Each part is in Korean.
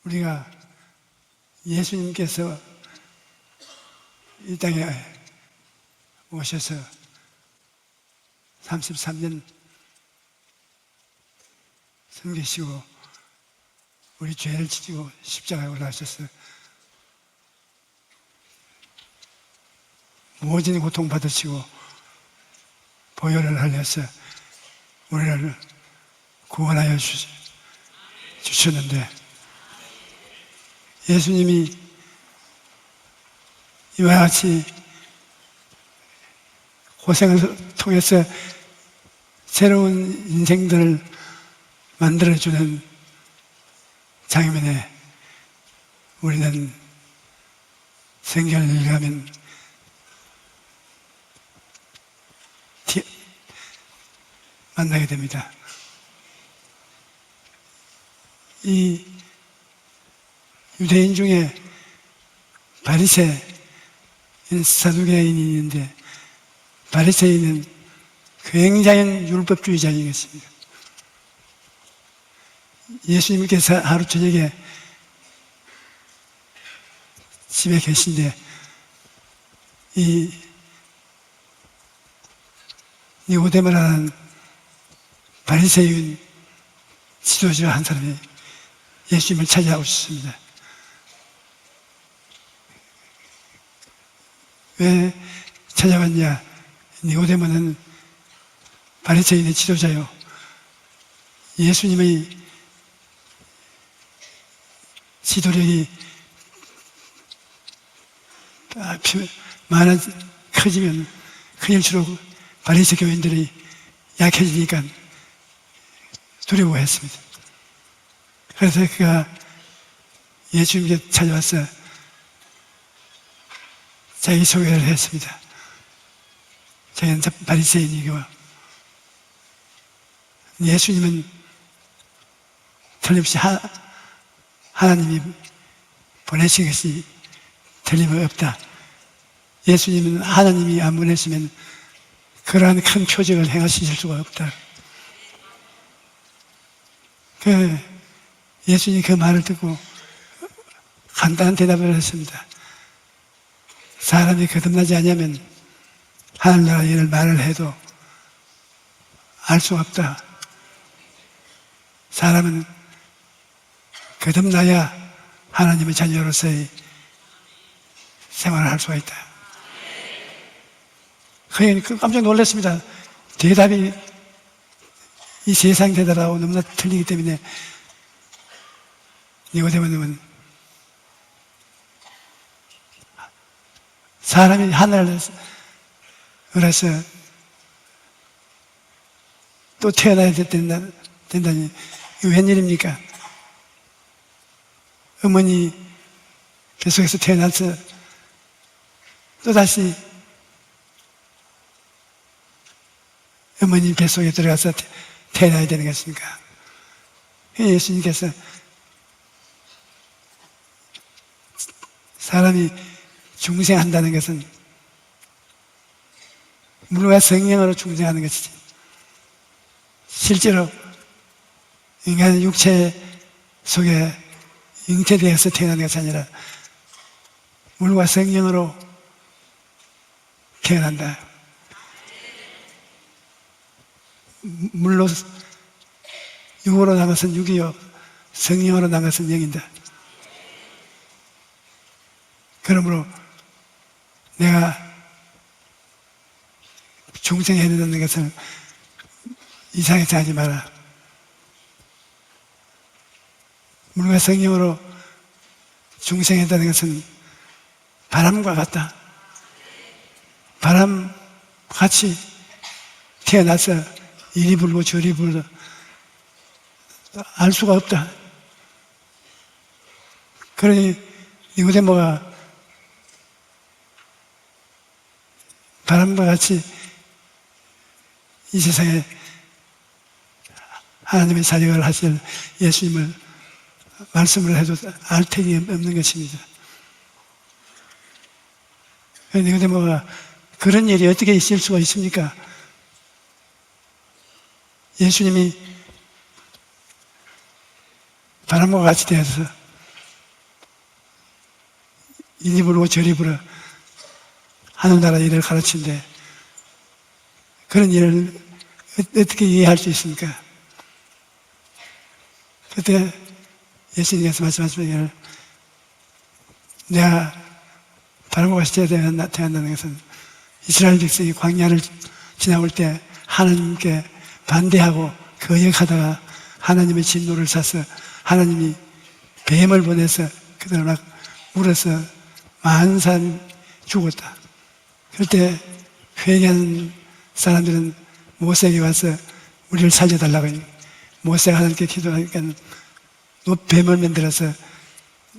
우리가 예수님께서 이 땅에 오셔서 33년 섬기시고 우리 죄를 지시고 십자가에 올라가셔서 모진 고통받으시고 보혈을 흘려서 우리를 구원하여 주셨는데, 예수님이 이와 같이 고생을 통해서 새로운 인생들을 만들어주는 장면에 우리는 성경을 읽으면 만나게 됩니다. 이 유대인 중에 바리새인, 사두개인이 있는데, 바리새인은 굉장한 율법주의자이었습니다. 예수님께서 하루 저녁에 집에 계신데 이 니고데모라는 바리새인 지도자 한 사람이 예수님을 찾아오셨습니다. 왜 찾아왔냐? 니고데모는 바리새인의 지도자요, 예수님의 지도력이 커지면 클수록 바리새 교인들이 약해지니까 두려워했습니다. 그래서 그가 예수님께 찾아와서 자기 소개를 했습니다. 자기는 바리새인이고 예수님은 틀림없이 하나님이 보내신 것이 틀림없다. 예수님은 하나님이 안 보내시면 그러한 큰 표적을 행하실 수가 없다. 예수님이 그 말을 듣고 간단한 대답을 했습니다. 사람이 거듭나지 않으면 하늘나라 일을 말을 해도 알 수 없다. 사람은 거듭나야 하나님의 자녀로서의 생활을 할 수가 있다. 깜짝 놀랐습니다. 대답이 이 세상 대답하고 너무나 틀리기 때문에 니고데모는 사람이 하늘에서 또 태어나야 된다니 이거 웬일입니까? 어머니 뱃속에서 태어나서 또다시 어머니 뱃속에 들어가서 태어나야 되는 것입니까? 예수님께서 사람이 중생한다는 것은 물과 성령으로 중생하는 것이지, 실제로 인간의 육체 속에 잉태되어서 태어나는 것이 아니라 물과 성령으로 태어난다. 물로 육으로 난 것은 육이요, 성령으로 난 것은 영이다. 그러므로 내가 중생해야 된다는 것을 이상하게 하지 마라. 물과 성령으로 중생했다는 것은 바람과 같다. 바람같이 태어나서 이리 불고 저리 불고 알 수가 없다. 그러니 니고데모가 바람과 같이 이 세상에 하나님의 사역을 하실 예수님을 말씀을 해도 알 택이 없는 것입니다. 니고데모가 그런 일이 어떻게 있을 수가 있습니까? 예수님이 바람과 같이 되어서 이리 부르고 저리 부르 하늘나라 일을 가르치는데 그런 일을 어떻게 이해할 수 있습니까? 그때 예수님께서 말씀하시면 내가 바라보고 있어야 태어난다는 것은 이스라엘 백성이 광야를 지나올 때 하나님께 반대하고 거역하다가 하나님의 진노를 사서 하나님이 뱀을 보내서 그들을 막 물어서 많은 사람이 죽었다. 그럴 때 회개하는 사람들은 모세에게 와서 우리를 살려달라고 하니 모세가 하나님께 기도하니까 너 뱀을 만들어서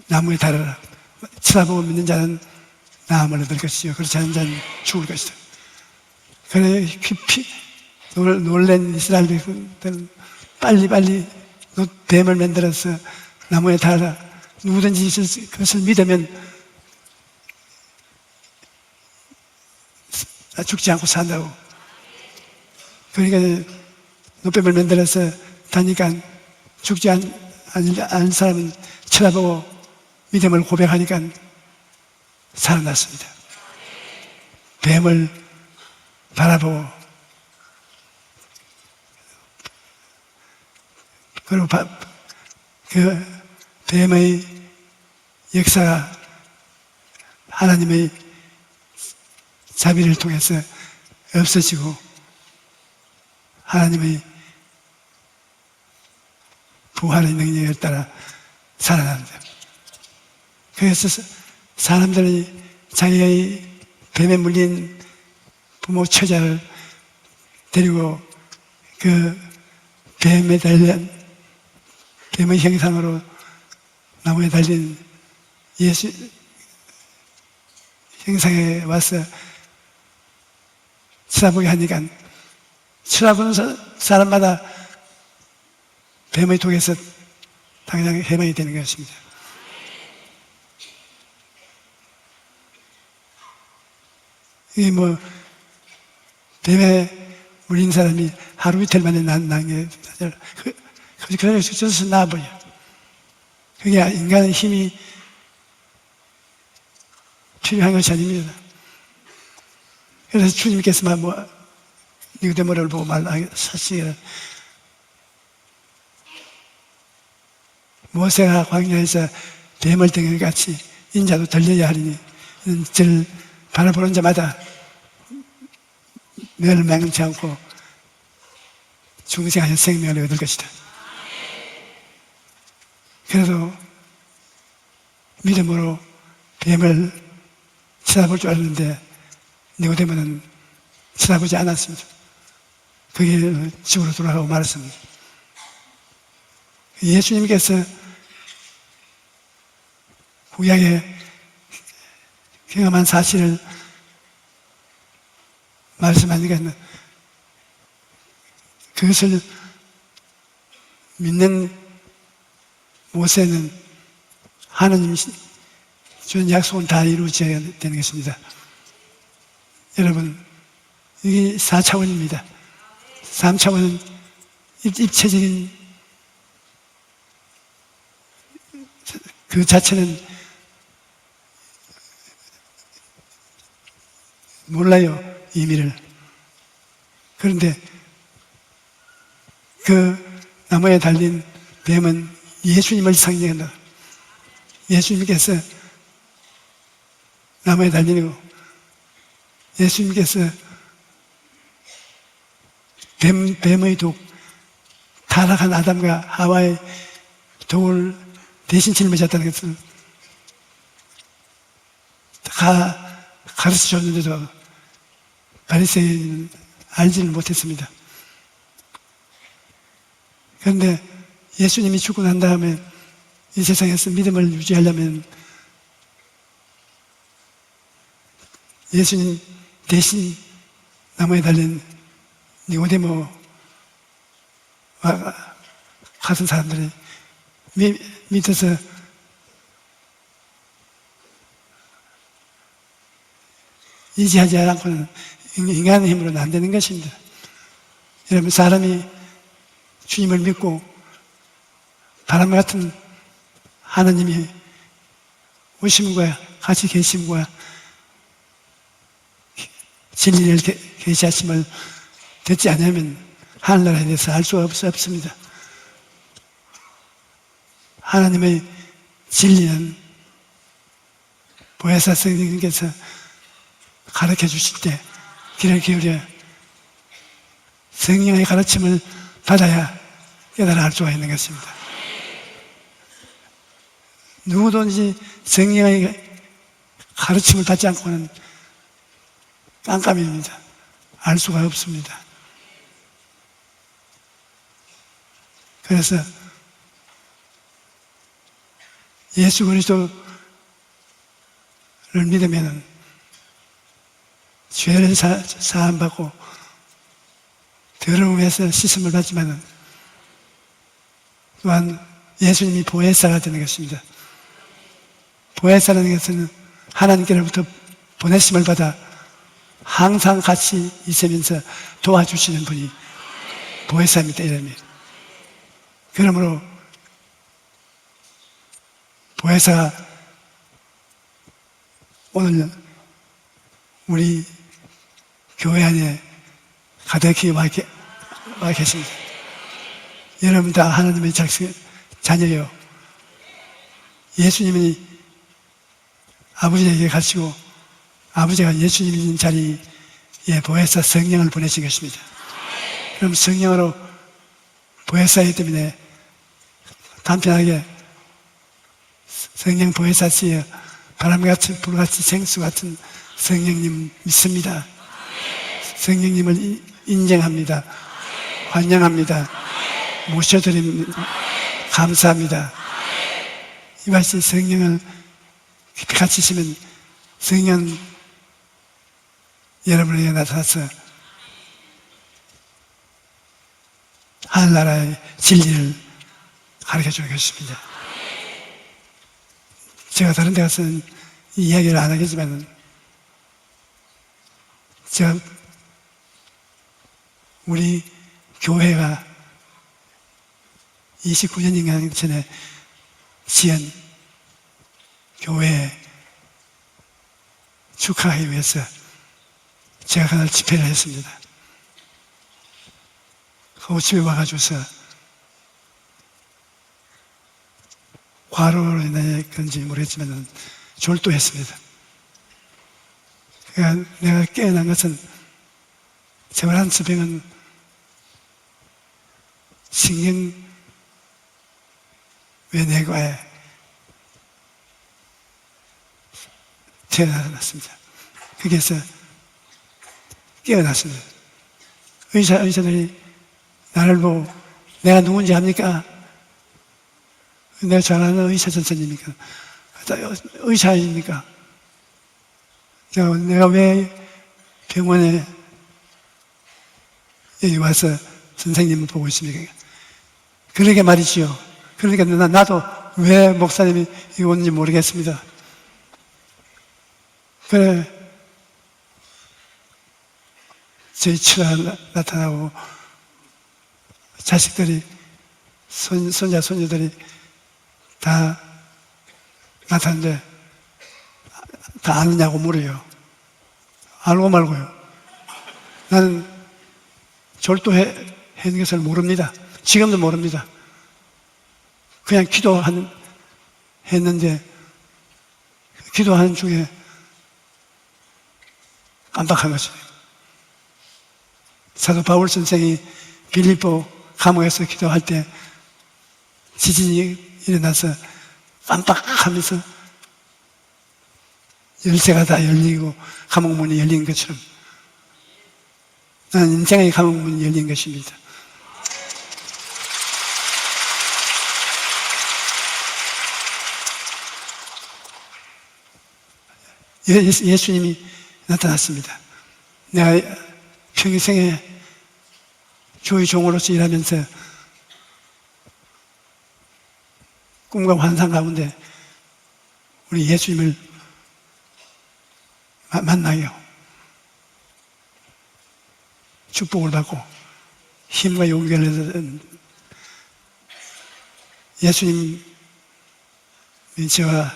나무에 달아라. 쳐다보고 믿는 자는 나음을 얻을 것이요 그렇지 않은 자는 죽을 것이다. 그래 놀란 이스라엘 백성들은 빨리 너 뱀을 만들어서 나무에 달아 누구든지 그것을 믿으면 죽지 않고 산다고. 그러니까 노뱀을 만들어서 다니까 죽지 않은 사람은 쳐다보고 믿음을 고백하니까 살아났습니다. 뱀을 바라보고 그리고 그 뱀의 역사가 하나님의 자비를 통해서 없어지고 하나님의 부활의 능력에 따라 살아납니다. 그래서 사람들이 자기의 뱀에 물린 부모 처자를 데리고 그 뱀에 달린 뱀의 형상으로 나무에 달린 예수 형상에 와서 쳐다보게 하니까 쳐다보는 사람마다 뱀의 독에서 당장 해방이 되는 것입니다. 이게 뱀에 물린 사람이 하루 이틀 만에 난 게, 그래서 젖어서 나와버려. 그게 인간의 힘이 필요한 것이 아닙니다. 그래서 주님께서 니고데모를 보고 말하시기를 모세가 광야에서 뱀을 덩이 같이 인자도 들려야 하리니 저를 바라보는 자마다 멸망치 않고 중생하여 생명을 얻을 것이다. 그래도 믿음으로 뱀을 쳐다볼 줄 알았는데 니고데모는 쳐다보지 않았습니다. 그게 집으로 돌아가고 말았습니다. 예수님께서 구약의 경험한 사실을 말씀하니까 그것을 믿는 모세는 하나님이 준 약속은 다 이루어져야 되는 것입니다. 여러분, 이게 4차원입니다. 3차원은 입체적인 그 자체는 몰라요, 의미를. 그런데 그 나무에 달린 뱀은 예수님을 상징한다. 예수님께서 나무에 달리고 예수님께서 뱀의 독, 타락한 아담과 하와의 독을 대신 짊어졌다는 것을 다 가르쳐 줬는데도 바리새인은 알지는 못했습니다. 그런데 예수님이 죽고 난 다음에 이 세상에서 믿음을 유지하려면 예수님 대신 나무에 달린 니고데모와 같은 사람들이 믿어서 의지하지 않고는 인간의 힘으로는 안 되는 것입니다. 여러분, 사람이 주님을 믿고 바람 같은 하나님이 오신 거야. 같이 계신 거야. 진리를 계시하심을 듣지 않으면 하늘나라에 대해서 알 수가 없습니다. 하나님의 진리는 보혜사 성령님께서 가르쳐 주실 때 귀를 기울여 성령의 가르침을 받아야 깨달아 알 수가 있는 것입니다. 누구든지 성령의 가르침을 받지 않고는 깜깜입니다. 알 수가 없습니다. 그래서 예수 그리스도를 믿으면 죄를 사함받고 더러움에서 씻음을 받지만 또한 예수님이 보혜사가 되는 것입니다. 보혜사라는 것은 하나님께로부터 보내심을 받아 항상 같이 있으면서 도와주시는 분이 보혜사입니다. 이름이. 그러므로 보혜사가 오늘 우리 교회 안에 가득히 와 계십니다. 여러분 다 하나님의 자녀요. 예수님이 아버지에게 가시고 아버지가 예수님이 있는 자리에 보혜사 성령을 보내신 것입니다. 그럼 성령으로 보혜사이기 때문에 간편하게 성령 보혜사시여 바람같이 불같이 생수 같은 성령님 믿습니다. 성령님을 인정합니다. 환영합니다. 모셔드립니다. 감사합니다. 이같이 성령을 깊이 갇히시면 성령 여러분에게 나타나서 하늘나라의 진리를 가르쳐주는 것입니다. 제가 다른 데 가서는 이 이야기를 안 하겠지만 제가 우리 교회가 29년인가 전에 지은 교회 축하하기 위해서 제가 그날 집회를 했습니다. 그 집에 와가지고서 과로로 인해 그런지 모르겠지만 졸도했습니다. 그러니까 내가 깨어난 것은 세월한스병은 신경외내과에 태어났습니다. 거기에서 깨어났습니다. 의사들이 나를 보고 내가 누군지 압니까? 내가 잘 아는 의사 선생님입니까? 의사입니까? 내가 왜 병원에 여기 와서 선생님을 보고 있습니까? 그러게 말이지요. 그러니까 나도 왜 목사님이 여기 오는지 모르겠습니다. 그래, 저희 처가 나타나고 자식들이 손자 손녀들이 다 나타났는데 다 아느냐고 물어요. 알고 말고요. 나는 졸도했는 것을 모릅니다. 지금도 모릅니다. 그냥 했는데 기도하는 중에 깜빡한 것이에요. 사도 바울 선생이 빌립보 감옥에서 기도할 때 지진이 일어나서 깜빡하면서 열쇠가 다 열리고 감옥문이 열린 것처럼 나는 인생의 감옥문이 열린 것입니다. 예수님이 나타났습니다. 내가 평생에 교회 종으로서 일하면서 꿈과 환상 가운데 우리 예수님을 만나요. 축복을 받고 힘과 용기를 얻은 예수님이 저와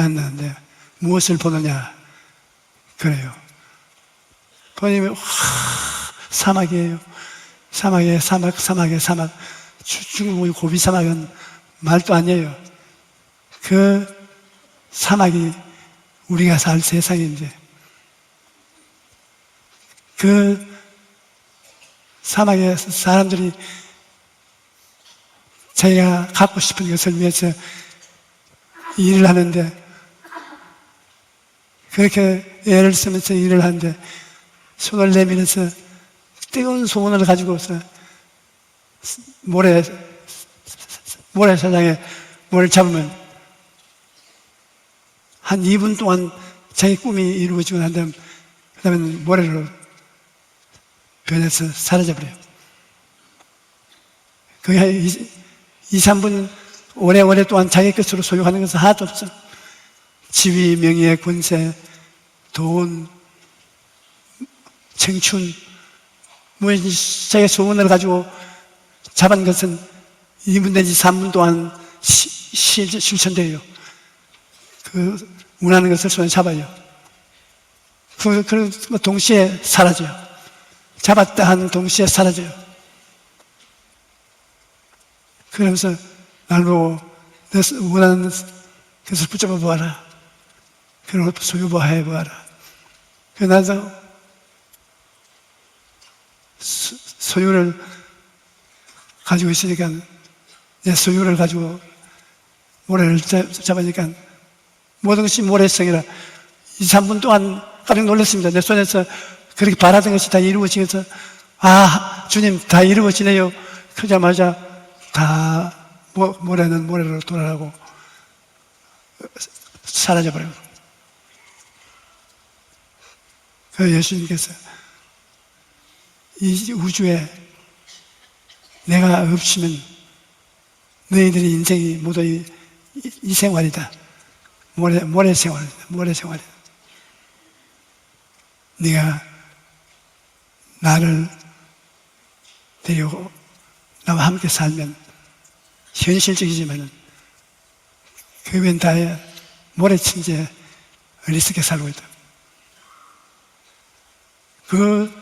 만나는데 무엇을 보느냐 그래요. 보니면 사막이에요. 사막에 사막. 중국 고비 사막은 말도 아니에요. 그 사막이 우리가 살 세상인데 그 사막에 사람들이 자기가 갖고 싶은 것을 위해서 일을 하는데 그렇게 애를 쓰면서 일을 하는데 손을 내밀어서 뜨거운 소원을 가지고서 모래사장에 모래를 잡으면 한 2분 동안 자기 꿈이 이루어지고 난 다음 그 다음에 모래로 변해서 사라져버려요. 그게 한 2-3분 오래오랫동안 자기 것으로 소유하는 것은 하나도 없어. 지위, 명예, 권세, 돈, 청춘, 자기의 소원을 가지고 잡은 것은 2분 내지 3분 동안 실천돼요. 그 원하는 것을 손에 잡아요. 그 동시에 사라져요. 잡았다 하는 동시에 사라져요. 그러면서 날 보고 내 원하는 것을 붙잡아 보아라. 그리고 소유보해 보아라. 그래서 소유를 가지고 있으니까 내 소유를 가지고 모래를 잡으니까 모든 것이 모래성이라 2-3분 동안 깜짝 놀랐습니다. 내 손에서 그렇게 바라던 것이 다 이루어지면서 주님 다 이루어지네요. 그러자마자 다 모래는 모래로 돌아가고 사라져버려요. 그 예수님께서 이 우주에 내가 없으면 너희들의 인생이 모두 이 생활이다. 모래 생활이다. 네가 나를 데리고 나와 함께 살면 현실적이지만 그 외엔 다 모래침지에 어리석게 살고 있다. 그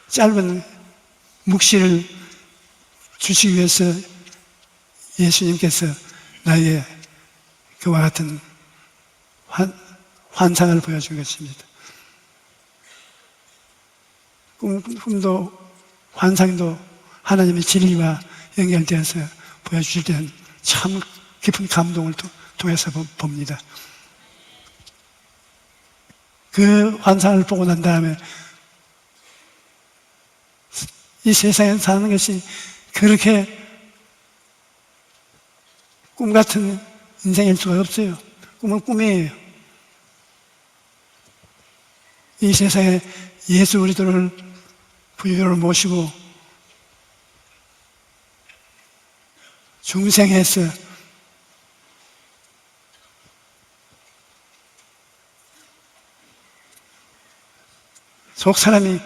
짧은 묵시를 주시기 위해서 예수님께서 나에게 그와 같은 환상을 보여준 것입니다. 꿈도 환상도 하나님의 진리와 연결되어서 보여주실 때는 참 깊은 감동을 통해서 봅니다. 그 환상을 보고 난 다음에 이 세상에 사는 것이 그렇게 꿈 같은 인생일 수가 없어요. 꿈은 꿈이에요. 이 세상에 예수 그리스도를 부유로 모시고 중생해서 속 사람이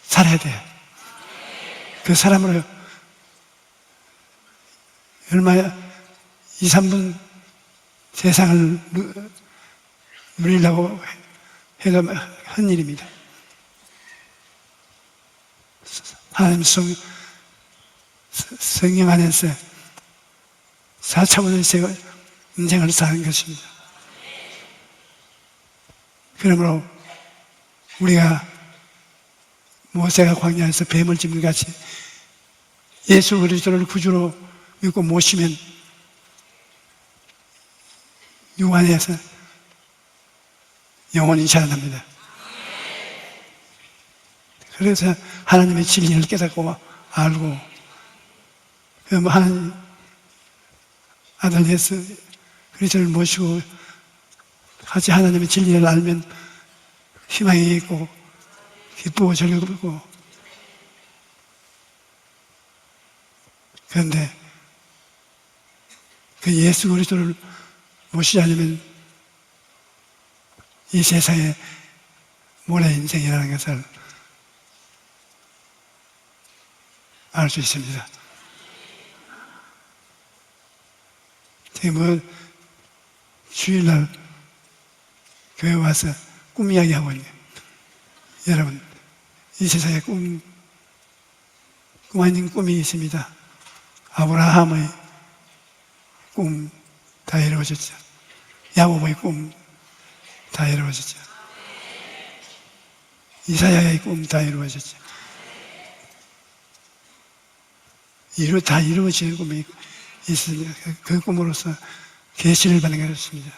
살아야 돼요. 그 사람으로 얼마 2-3분 세상을 누리려고 해도 한 일입니다. 하나님 성령 안에서 4차원의 인생을 사는 것입니다. 그러므로 우리가 모세가 광야에서 뱀을 짚는 같이 예수 그리스도를 구주로 믿고 모시면 육 안에서 영원히 살아납니다. 그래서 하나님의 진리를 깨닫고 알고 하나님 아들 예수 그리스도를 모시고 같이 하나님의 진리를 알면 희망이 있고 기쁘고 즐겁고 그런데 그 예수 그리스도를 모시지 않으면 이 세상에 모래 인생이라는 것을 알 수 있습니다. 뭐 주일날 교회 와서 꿈 이야기하고 있네요. 여러분, 이 세상에 꿈 아닌 꿈이 있습니다. 아브라함의 꿈 다 이루어졌죠. 야곱의 꿈 다 이루어졌죠. 이사야의 꿈 다 이루어졌죠. 다 이루어지는 꿈이 있으니 그 꿈으로서 계시를 받는 것입니다.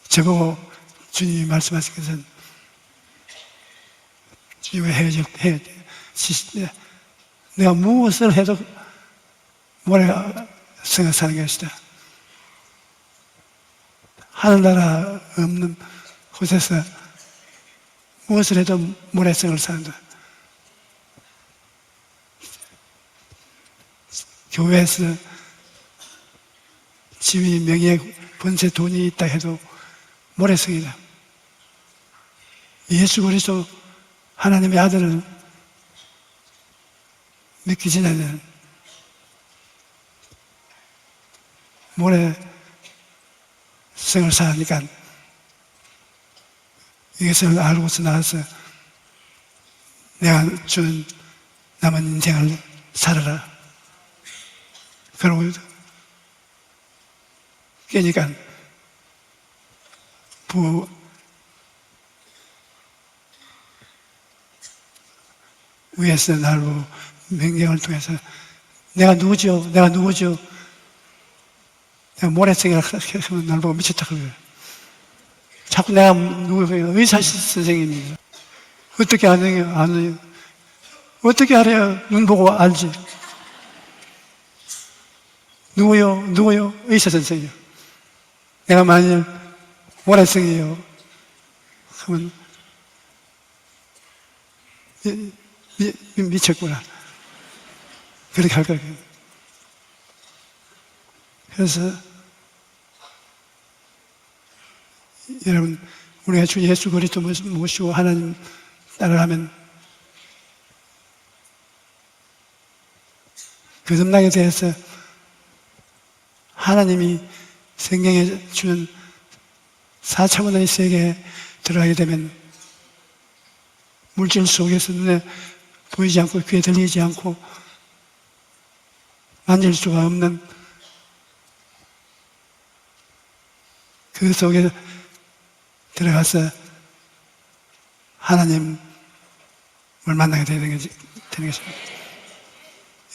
저보고 주님이 말씀하신 것은 주님과 내가 무엇을 해도 모래가 생각하는 것이다. 하늘나라 없는 곳에서 무엇을 해도 모래성을 산다. 교회에서 지위, 명예, 번세, 돈이 있다 해도 모래성이다. 예수 그리스도 하나님의 아들을 믿기 전에는 모래성을 사니까 이것을 알고서 나와서 내가 주는 남은 인생을 살아라. 그러고 깨니까 위에서 날 보고 명령을 통해서 내가 누구죠? 내가 모래성이라 하면 날 보고 미쳤다 그래요. 자꾸 내가 누구예요? 의사 선생님입니다. 어떻게 아느냐? 어떻게 알아야 눈 보고 알지? 누구요? 의사 선생이요. 내가 만일 모래성이에요. 그러면 미쳤구나. 그렇게 할 거예요. 그래서 여러분, 우리가 주 예수 그리스도 모시고 하나님 따라가면 거듭나게 대해서 하나님이 성경에 주는 4차원의 세계에 들어가게 되면 물질 속에서 눈에 보이지 않고 귀에 들리지 않고 만질 수가 없는 그 속에 들어가서 하나님을 만나게 되는 것입니다.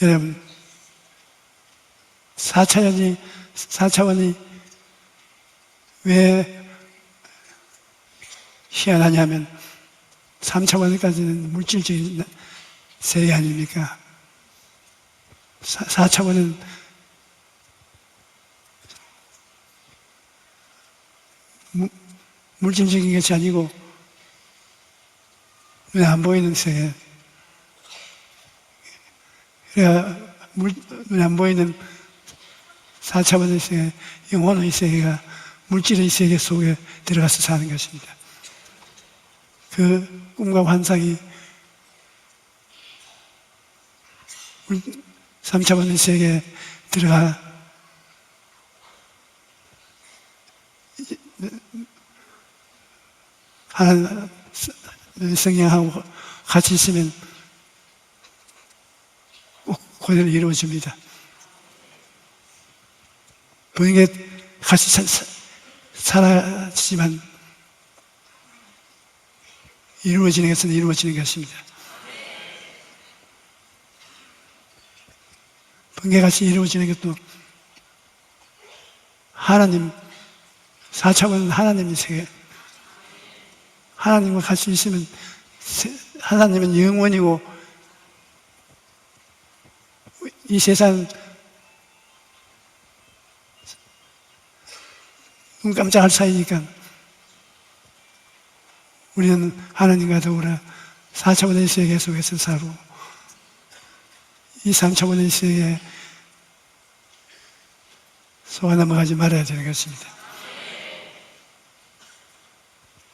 여러분, 4차원이 왜 희한하냐면 3차원까지는 물질적인 세계 아닙니까? 4차원은 물질적인 것이 아니고 눈에 안 보이는 세계. 그래야 눈에 안 보이는 4차원의 세계, 영혼의 세계가 물질의 세계 속에 들어가서 사는 것입니다. 그 꿈과 환상이 3차원의 세계에 들어가 하나님 성령하고 같이 있으면 꼭 그대로 이루어집니다. 본인이 같이 살아지만 이루어지는 것은 이루어지는 것입니다. 번개같이 이루어지는 것도 하나님, 4차원은 하나님의 세계. 하나님과 같이 있으면 하나님은 영원이고 이 세상 눈 깜짝할 사이니까 우리는 하나님과 더불어 4차원의 세계 속에서 살고 이 3차원의 세계에 속아 넘어가지 말아야 되는 것입니다.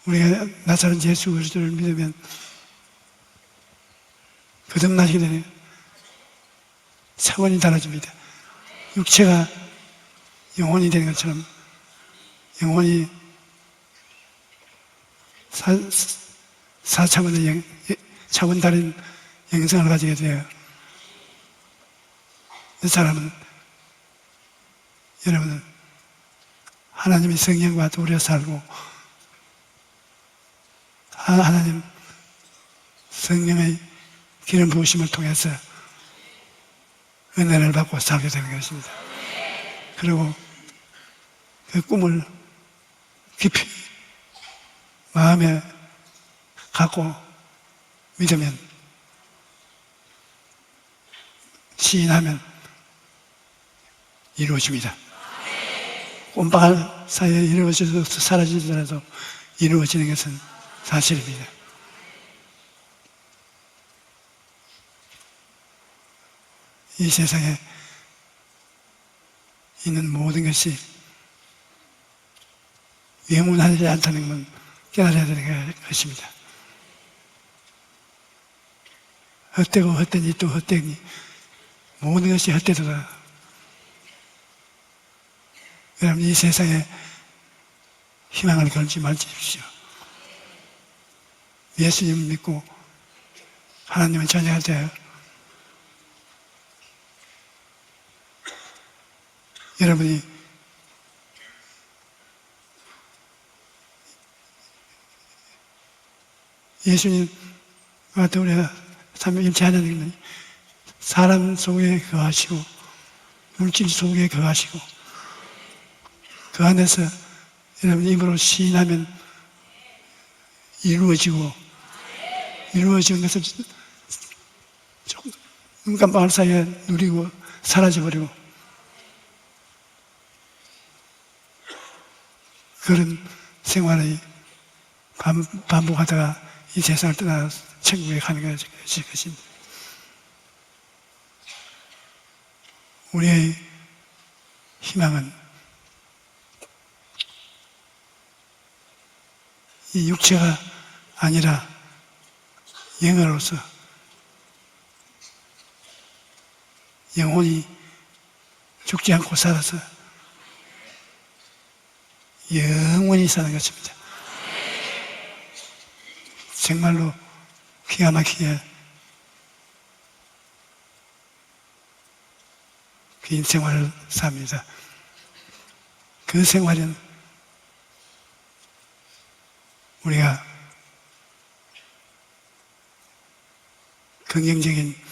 우리가 나사렛 예수 그리스도를 믿으면 거듭나시게 되네요. 차원이 달라집니다. 육체가 영혼이 되는 것처럼 영혼이 4차원의 차원 다른 영성을 가지게 돼요. 이 사람은, 여러분은 하나님의 성령과 도우려 살고 하나님 성령의 기름 부으심을 통해서 은혜를 받고 살게 되는 것입니다. 그리고 그 꿈을 깊이 마음에 갖고 믿으면, 시인하면 이루어집니다. 꿈바 사이에 이루어져도 사라지더라도 이루어지는 것은 사실입니다. 이 세상에 있는 모든 것이 영원하지 않다는 건 깨달아야 되는 것입니다. 헛되고 헛되니 또 헛되니 모든 것이 헛되도다. 여러분, 이 세상에 희망을 걸지 마십시오. 예수님 믿고 하나님을 찬양할 때 여러분이 예수님과 우리 삼위일체 하나님은 사람 속에 거하시고 물질 속에 거하시고 그 안에서 여러분 입으로 시인하면 이루어지고, 이루어진 것을 눈 깜빡할 사이에 누리고 사라져버리고, 그런 생활을 반복하다가 이 세상을 떠나 천국에 가는 것입니다. 우리의 희망은 이 육체가 아니라 영으로서 영혼이 죽지 않고 살아서 영원히 사는 것입니다. 정말로 기가 막히게 긴 생활을 삽니다. 그 생활은 우리가 긍정적인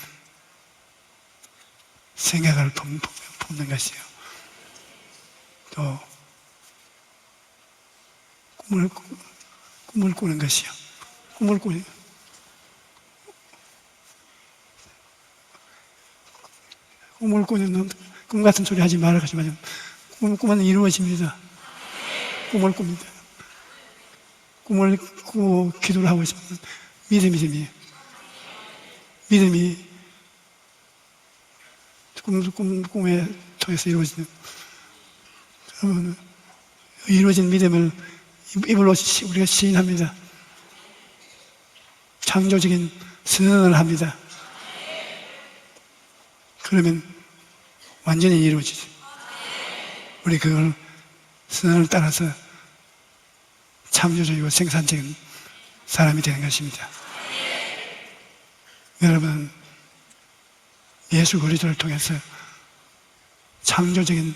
생각을 품는 것이요. 또 꿈을 꾸는 것이요. 꿈을 꾸는 꿈 같은 소리 하지 말아 가지고 꿈은 이루어집니다. 꿈을 꿉니다. 꿈을 꾸고 기도를 하고 있으면 믿음이 꿈에 통해서 이루어진 믿음을 입으로 우리가 시인합니다. 창조적인 선언을 합니다. 그러면 완전히 이루어지죠. 우리 그걸 선언을 따라서 창조적이고 생산적인 사람이 되는 것입니다. 여러분, 예수 그리스도를 통해서 창조적인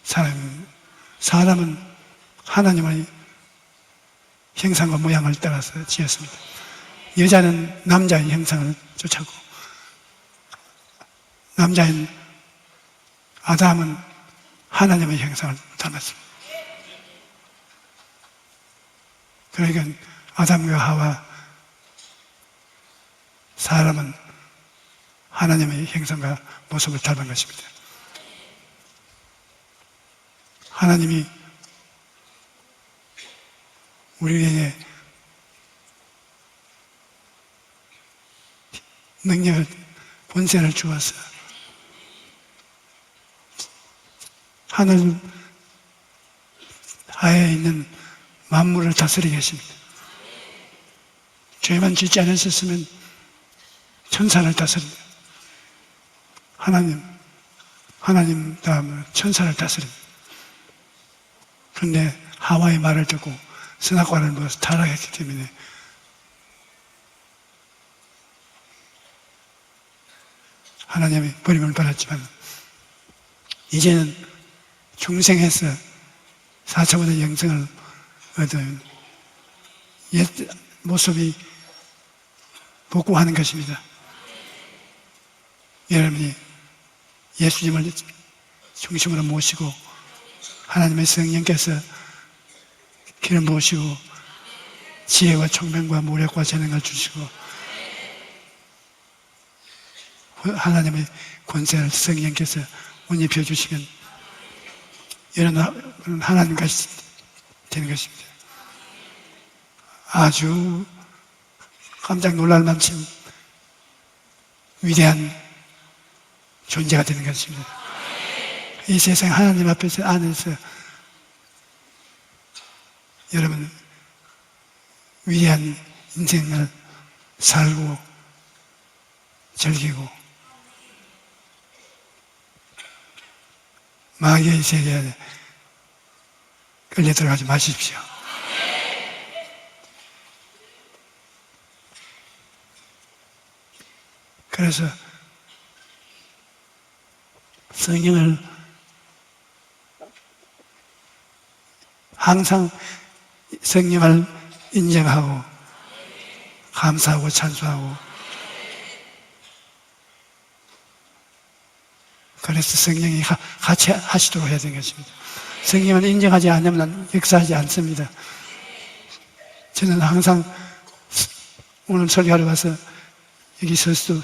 사람은 하나님의 형상과 모양을 따라서 지었습니다. 여자는 남자의 형상을 쫓았고, 남자인 아담은 하나님의 형상을 닮았습니다. 그러니까 아담과 하와, 사람은 하나님의 형상과 모습을 닮은 것입니다. 하나님이 우리에게 능력을, 권세를 주어서 하늘 하에 있는 만물을 다스리게 하십니다. 죄만 짓지 않으셨으면 천사를 다스립니다. 하나님 다음으로 천사를 다스립니다. 그런데 하와의 말을 듣고 선악과를 먹어서 타락했기 때문에 하나님이 버림을 받았지만 이제는 중생해서 4차원의 영생을 얻은 옛 모습이 복구하는 것입니다. 여러분이 예수님을 중심으로 모시고 하나님의 성령께서 기름 부으시고 지혜와 총명과 모략과 재능을 주시고 하나님의 권세를 성령께서 운입혀 주시면 이런 하나님과 되는 것입니다. 아주 깜짝 놀랄 만큼 위대한 존재가 되는 것입니다. 이 세상 하나님 앞에서 안에서 여러분 위대한 인생을 살고 즐기고 마귀의 세계에 끌려 들어가지 마십시오. 그래서 성령을 항상 성령을 인정하고 감사하고 찬송하고 그래서 성령이 같이 하시도록 해야 되는 것입니다. 성령을 인정하지 않으면 역사하지 않습니다. 저는 항상 오늘 설교하러 와서 여기 서서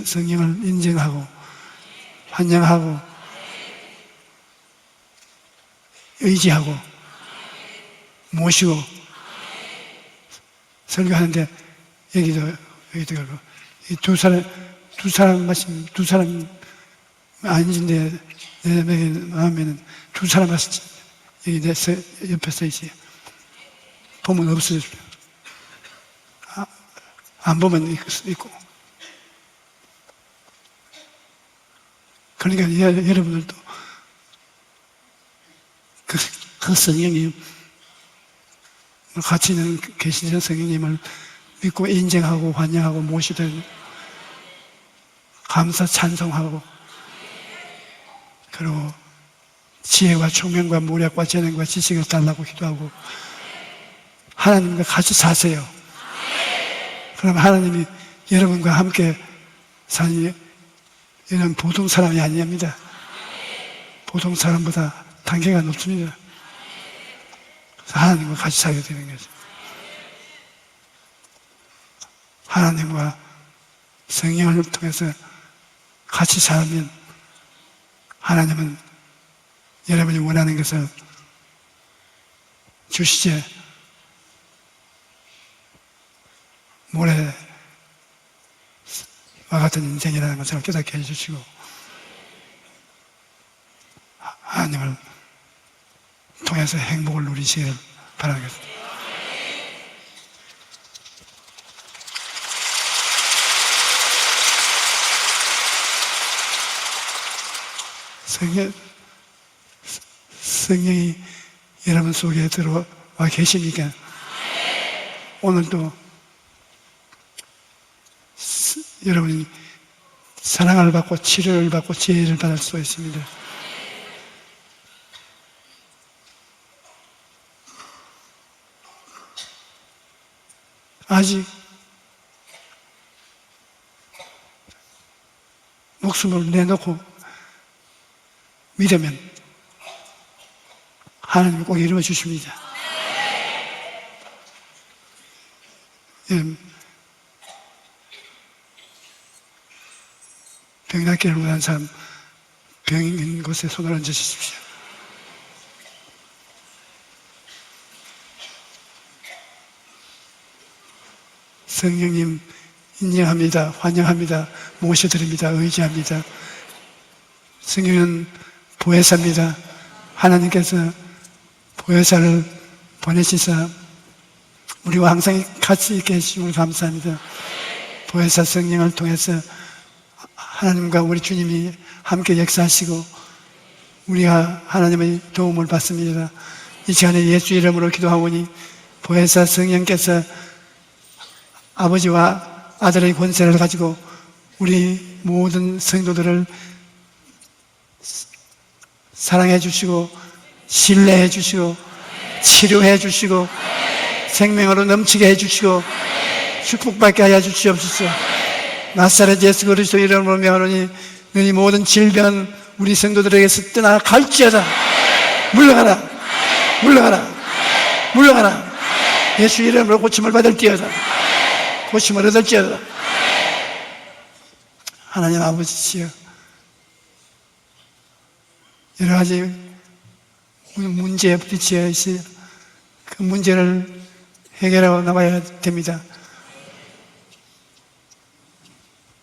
성령을 인정하고 환영하고 의지하고 모시고 설교하는데 여기도 그렇고 두 사람 아닌데 내 마음에는 두 사람 여기 내 옆에 서 있지. 보면 없어져. 안 보면 있고. 그러니까 여러분들도 그 성령님 같이 있는 계시는 성령님을 믿고 인정하고 환영하고 모시든 감사 찬송하고 그리고 지혜와 총명과 모략과 재능과 지식을 달라고 기도하고 하나님과 같이 사세요. 그럼 하나님이 여러분과 함께 사니 이런 보통 사람이 아닙니다. 보통 사람보다 단계가 높습니다. 하나님과 같이 살게 되는 거죠. 하나님과 성령을 통해서 같이 살면 하나님은 여러분이 원하는 것을 주시지 모래와 같은 인생이라는 것을 깨닫게 해주시고 하나님을 통해서 행복을 누리시길 바라겠습니다. 성령이 여러분 속에 들어와 계십니까? 오늘도 여러분이 사랑을 받고 치료를 받고 지혜를 받을 수 있습니다. 아직 목숨을 내놓고 믿으면 하나님이 꼭 이루어 주십니다. 병 낫기를 원하는 사람 병 있는 곳에 손을 얹어 주십시오. 성령님 인정합니다. 환영합니다. 모셔드립니다. 의지합니다. 성령은 보혜사입니다. 하나님께서 보혜사를 보내시사 우리와 항상 같이 있게 해주심을 감사합니다. 보혜사 성령을 통해서 하나님과 우리 주님이 함께 역사하시고 우리가 하나님의 도움을 받습니다. 이 시간에 예수 이름으로 기도하오니 보혜사 성령께서 아버지와 아들의 권세를 가지고 우리 모든 성도들을 사랑해 주시고 신뢰해 주시고 치료해 주시고 생명으로 넘치게 해 주시고 축복받게 하여 주시옵소서. 나사렛 예수 그리스도 이름으로 명하노니 너희 모든 질병은 우리 성도들에게서 떠나갈지어다. 물러가라, 물러가라, 물러가라. 예수 이름으로 고침을 받을지어다. 고침을 얻을지어다. 하나님 아버지시여, 여러 가지 문제에 부딪혀 있어요. 그 문제를 해결하고 나가야 됩니다.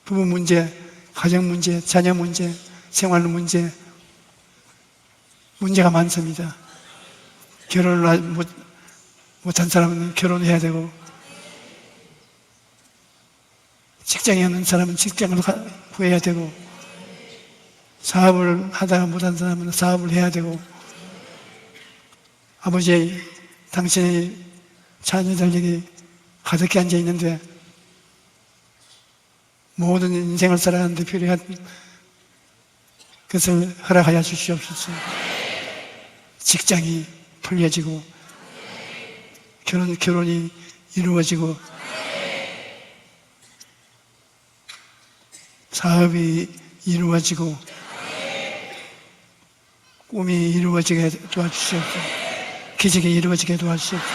부부 문제, 가정 문제, 자녀 문제, 생활 문제, 문제가 많습니다. 결혼을 못한 사람은 결혼해야 되고, 직장에 있는 사람은 직장을 구해야 되고, 사업을 하다가 못한 사람은 사업을 해야 되고, 아버지, 당신의 자녀들에게 가득히 앉아 있는데 모든 인생을 살아가는데 필요한 것을 허락하여 주시옵소서. 직장이 풀려지고 결혼이 이루어지고 사업이 이루어지고 꿈이 이루어지게 도와주시옵소서. 기적이 이루어지게 도와주시옵소서.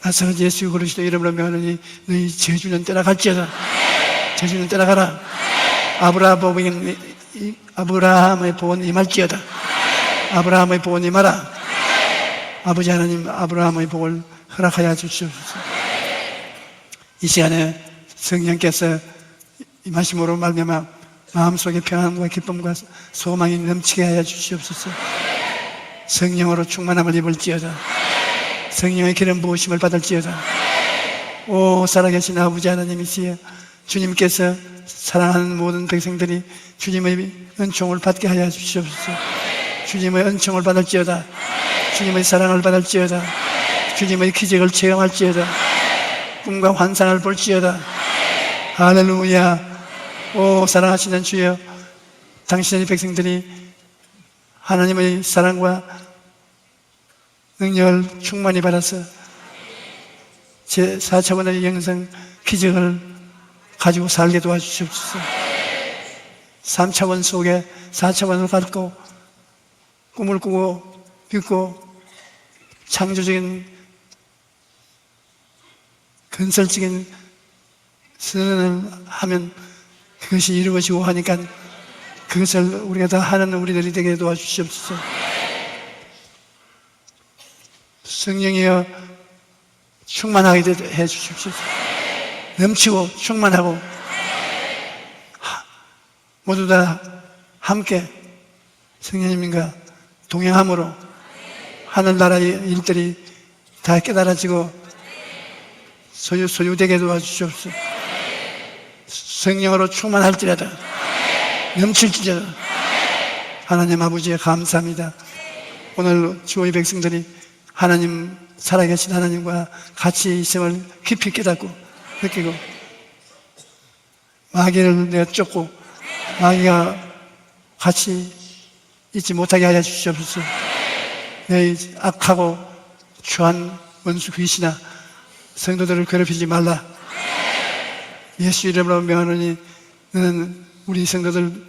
나사렛 예수 그리스도 이름으로 명하노니 너희 저주는 떠나갈지어다. 저주는 떠나가라. 아브라함의 복은 임할지어다. 아브라함의 복은 임하라. 아버지 하나님, 아브라함의 복을 허락하여 주시옵소서. 이 시간에 성령께서 임하심으로 말미암아 마음속에 평안과 기쁨과 소망이 넘치게 하여 주시옵소서. 성령으로 충만함을 입을지어다. 성령의 기름 부으심을 받을지어다. 오 살아계신 아버지 하나님이시여, 주님께서 사랑하는 모든 백성들이 주님의 은총을 받게 하여 주시옵소서. 주님의 은총을 받을지어다. 주님의 사랑을 받을지어다. 주님의 기적을 체험할지어다. 꿈과 환상을 볼지어다. 할렐루야. 오 사랑하시는 주여, 당신의 백성들이 하나님의 사랑과 능력을 충만히 받아서 제4차원의 영성 기적을 가지고 살게 도와주시옵소서. 3차원 속에 4차원을 갖고 꿈을 꾸고 믿고 창조적인 건설적인 선언을 하면 그것이 이루어지고 하니까 그것을 우리가 다 하는 우리들이 되게 도와주시옵소서. 성령이여 충만하게 해 주십시오. 넘치고 충만하고 모두 다 함께 성령님과 동행함으로 하늘나라의 일들이 다 깨달아지고 소유되게 도와주시옵소서. 성령으로 충만할지라다. 넘칠지라다. 하나님 아버지에 감사합니다. 오늘 주의 백성들이 하나님, 살아계신 하나님과 같이 있음을 깊이 깨닫고 느끼고 마귀를 내가 쫓고 마귀가 같이 있지 못하게 하여 주시옵소서. 내 악하고 추한 원수 귀신아, 성도들을 괴롭히지 말라. 예수 이름으로 명하노니 너는 우리 성도들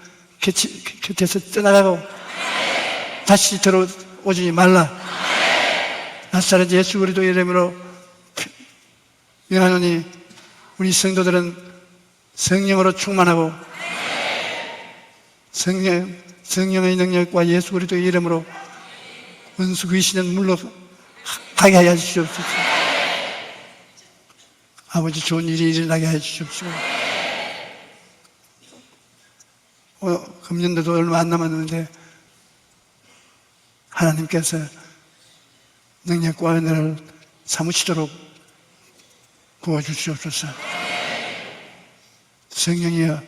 곁에서 떠나가고 다시 들어오지 말라. 나사렛 예수 그리스도 이름으로 명하노니 우리 성도들은 성령으로 충만하고 성령의 능력과 예수 그리스도 이름으로 원수 귀신은 물러가게 하여 주시옵소서. 아버지, 좋은 일이 일어나게 하여 주시옵소서. 금년도도 얼마 안 남았는데 하나님께서 능력과 은혜를 사무치도록 부어주시옵소서. 성령이여